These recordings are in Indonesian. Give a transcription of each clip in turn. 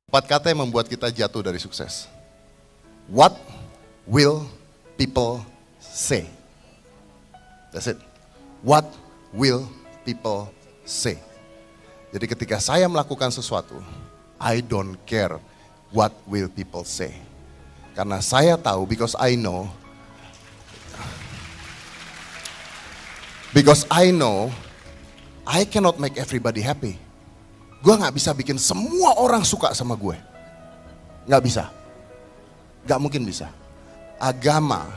4 kata yang membuat kita jatuh dari sukses. What will people say? That's it. What will people say? Jadi ketika saya melakukan sesuatu, I don't care what will people say. Karena saya tahu, because I know, I cannot make everybody happy. Gue gak bisa bikin semua orang suka sama gue. Gak bisa. Gak mungkin bisa. Agama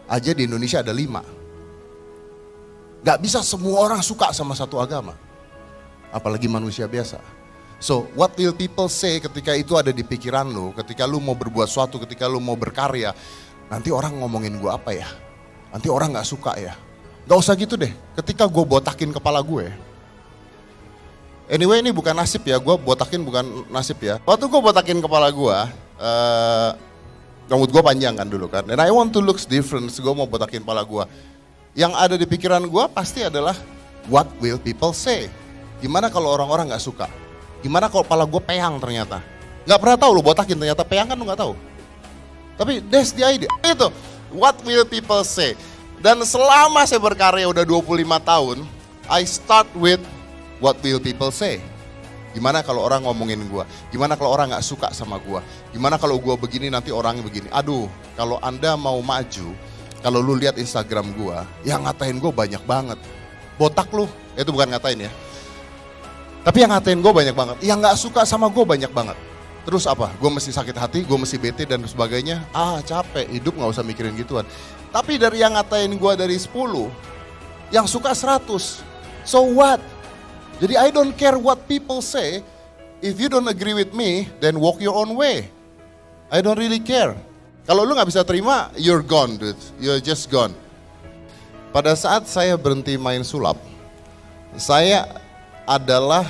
aja di Indonesia ada 5. Gak bisa semua orang suka sama satu agama. Apalagi manusia biasa. So, what will people say ketika itu ada di pikiran lu, ketika lu mau berbuat sesuatu, ketika lu mau berkarya, nanti orang ngomongin gue apa ya? Nanti orang gak suka ya? Gak usah gitu deh, ketika gue botakin kepala gue. Anyway, ini bukan nasib ya, gue botakin bukan nasib ya. Waktu gue botakin kepala gue, rambut gue panjang kan dulu kan. And I want to look different, gue mau botakin kepala gue. Yang ada di pikiran gue pasti adalah, what will people say? Gimana kalau orang-orang gak suka? Gimana kalau kepala gue peyang ternyata? Gak pernah tahu lu botakin, ternyata peyang kan lu gak tahu. Tapi that's the idea. Itu, what will people say? Dan selama saya berkarya udah 25 tahun, I start with what will people say? Gimana kalau orang ngomongin gue? Gimana kalau orang gak suka sama gue? Gimana kalau gue begini nanti orangnya begini? Aduh, kalau Anda mau maju, kalau lu lihat Instagram gue, yang ngatain gue banyak banget. Botak lu, itu bukan ngatain ya. Tapi yang ngatain gue banyak banget. Yang gak suka sama gue banyak banget. Terus apa? Gue mesti sakit hati, gue mesti bete dan sebagainya. Capek, hidup gak usah mikirin gituan. Tapi dari yang ngatain gue dari 10, yang suka 100. So what? Jadi I don't care what people say. If you don't agree with me, then walk your own way. I don't really care. Kalau lu gak bisa terima, you're gone dude. You're just gone. Pada saat saya berhenti main sulap, saya adalah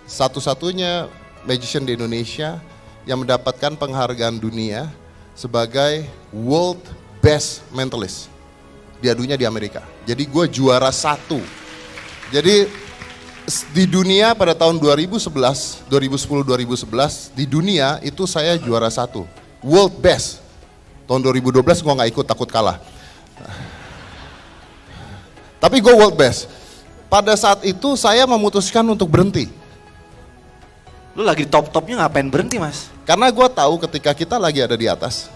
satu-satunya magician di Indonesia yang mendapatkan penghargaan dunia sebagai world best mentalist. Diadunya di Amerika. Jadi gue juara 1. Jadi di dunia pada tahun 2010-2011 di dunia itu saya juara 1, world best. Tahun 2012 gue nggak ikut, takut kalah. Tapi gue world best. Pada saat itu saya memutuskan untuk berhenti. Lu lagi top-topnya ngapain berhenti mas? Karena gue tahu ketika kita lagi ada di atas,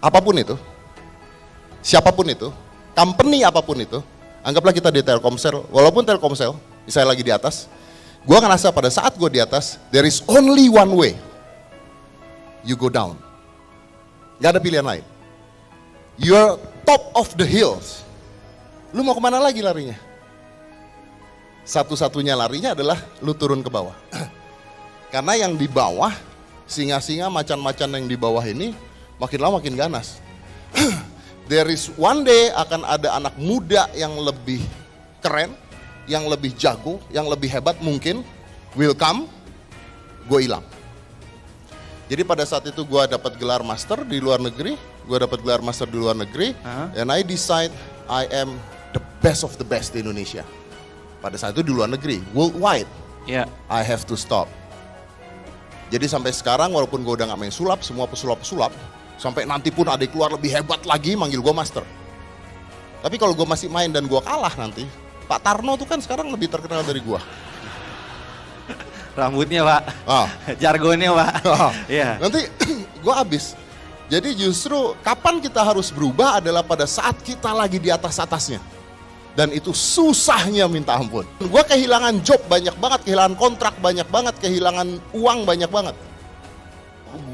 apapun itu, siapapun itu, company apapun itu, anggaplah kita di Telkomsel, walaupun Telkomsel, saya lagi di atas, gue ngerasa pada saat gue di atas, there is only one way, you go down. Gak ada pilihan lain. You're top of the hills. Lu mau kemana lagi larinya? Satu-satunya larinya adalah lu turun ke bawah. Karena yang di bawah, singa-singa macan-macan yang di bawah ini, makin lama makin ganas. There is one day akan ada anak muda yang lebih keren, yang lebih jago, yang lebih hebat mungkin, will come, gue hilang. Jadi pada saat itu gue dapat gelar master di luar negeri, and I decide I am the best of the best di Indonesia. Pada saat itu di luar negeri, worldwide, I have to stop. Jadi sampai sekarang walaupun gue udah gak main sulap, semua pesulap-pesulap, sampai nanti pun ada keluar lebih hebat lagi manggil gue master. Tapi kalau gue masih main dan gue kalah nanti, Pak Tarno tuh kan sekarang lebih terkenal dari gue. Rambutnya pak, jargonnya pak. Nanti gue habis. Jadi justru kapan kita harus berubah adalah pada saat kita lagi di atas-atasnya. Dan itu susahnya minta ampun. Gue kehilangan job banyak banget, kehilangan kontrak banyak banget, kehilangan uang banyak banget.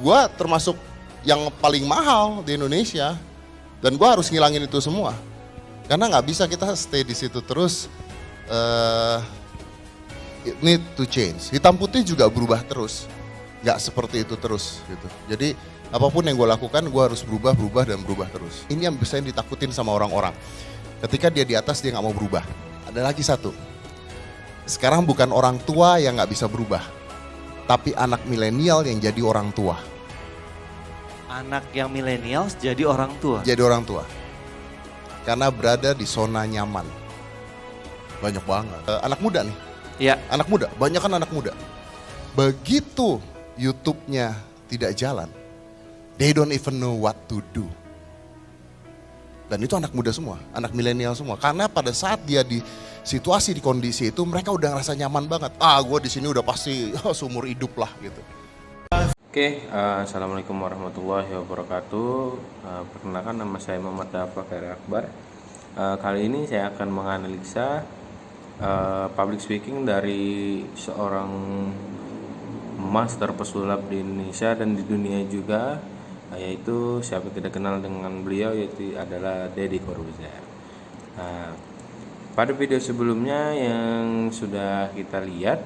Gue termasuk yang paling mahal di Indonesia. Dan gue harus ngilangin itu semua. Karena gak bisa kita stay di situ terus. It need to change. Hitam putih juga berubah terus. Gak seperti itu terus gitu. Jadi apapun yang gue lakukan, gue harus berubah terus. Ini yang bisa ditakutin sama orang-orang. Ketika dia di atas, dia gak mau berubah. Ada lagi satu. Sekarang bukan orang tua yang gak bisa berubah. Tapi anak milenial yang jadi orang tua. Anak yang milenial jadi orang tua? Jadi orang tua. Karena berada di zona nyaman. Banyak banget. Anak muda nih. Iya. Anak muda, banyak kan anak muda. Begitu YouTube-nya tidak jalan, they don't even know what to do. Dan itu anak muda semua, anak milenial semua. Karena pada saat dia di situasi, di kondisi itu, mereka udah ngerasa nyaman banget. Gue di sini udah pasti seumur hidup lah gitu. Oke, assalamualaikum warahmatullahi wabarakatuh. Perkenalkan, nama saya Muhammad Dafa Khairi Akbar. Kali ini saya akan menganalisa public speaking dari seorang master pesulap di Indonesia dan di dunia juga, yaitu siapa tidak kenal dengan beliau, yaitu adalah Deddy Corbuzier. Pada video sebelumnya yang sudah kita lihat,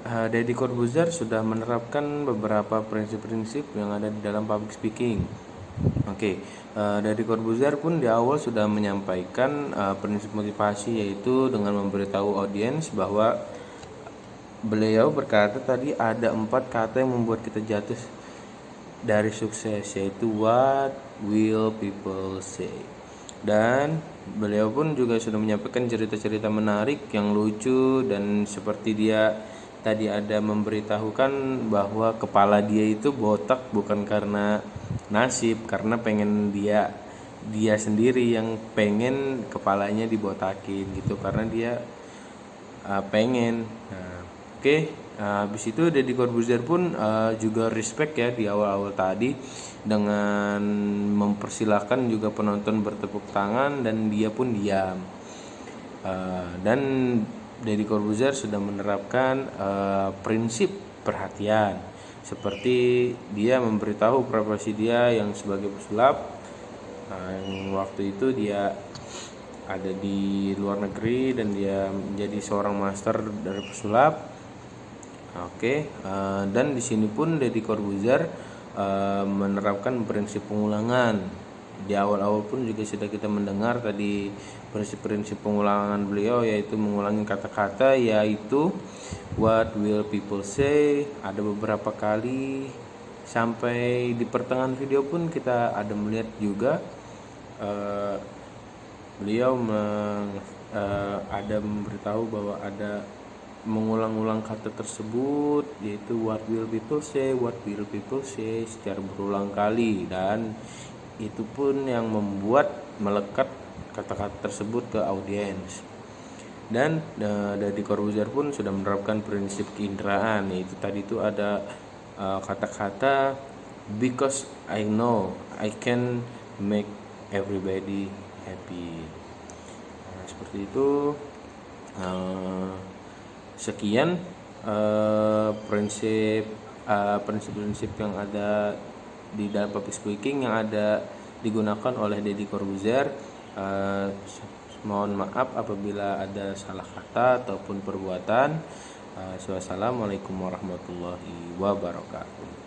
Deddy Corbuzier sudah menerapkan beberapa prinsip-prinsip yang ada di dalam public speaking. Deddy Corbuzier pun di awal sudah menyampaikan prinsip motivasi, yaitu dengan memberitahu audiens bahwa beliau berkata tadi ada 4 kata yang membuat kita jatuh dari sukses, yaitu what will people say. Dan beliau pun juga sudah menyampaikan cerita-cerita menarik yang lucu, dan seperti dia tadi ada memberitahukan bahwa kepala dia itu botak bukan karena nasib, karena pengen dia sendiri yang pengen kepalanya dibotakin gitu, karena dia pengen. Habis itu Deddy Corbuzier pun juga respect ya di awal-awal tadi dengan mempersilahkan juga penonton bertepuk tangan, dan dia pun diam. Dan Deddy Corbuzier sudah menerapkan prinsip perhatian, seperti dia memberitahu profesi dia yang sebagai pesulap. Yang waktu itu dia ada di luar negeri dan dia menjadi seorang master dari pesulap. Dan di sini pun Deddy Corbuzier menerapkan prinsip pengulangan. Di awal-awal pun juga sudah kita mendengar tadi prinsip-prinsip pengulangan beliau, yaitu mengulangi kata-kata, yaitu what will people say. Ada beberapa kali sampai di pertengahan video pun kita ada melihat juga beliau ada memberitahu bahwa ada mengulang-ulang kata tersebut, yaitu what will people say secara berulang kali, dan itu pun yang membuat melekat kata-kata tersebut ke audiens. Dan Deddy Corbuzier pun sudah menerapkan prinsip keinderaan, yaitu tadi itu ada kata-kata because I know I can make everybody happy. Seperti itu. Sekian prinsip-prinsip yang ada di dalam public speaking yang ada digunakan oleh Deddy Corbuzier. Mohon maaf apabila ada salah kata ataupun perbuatan. Wassalamualaikum warahmatullahi wabarakatuh.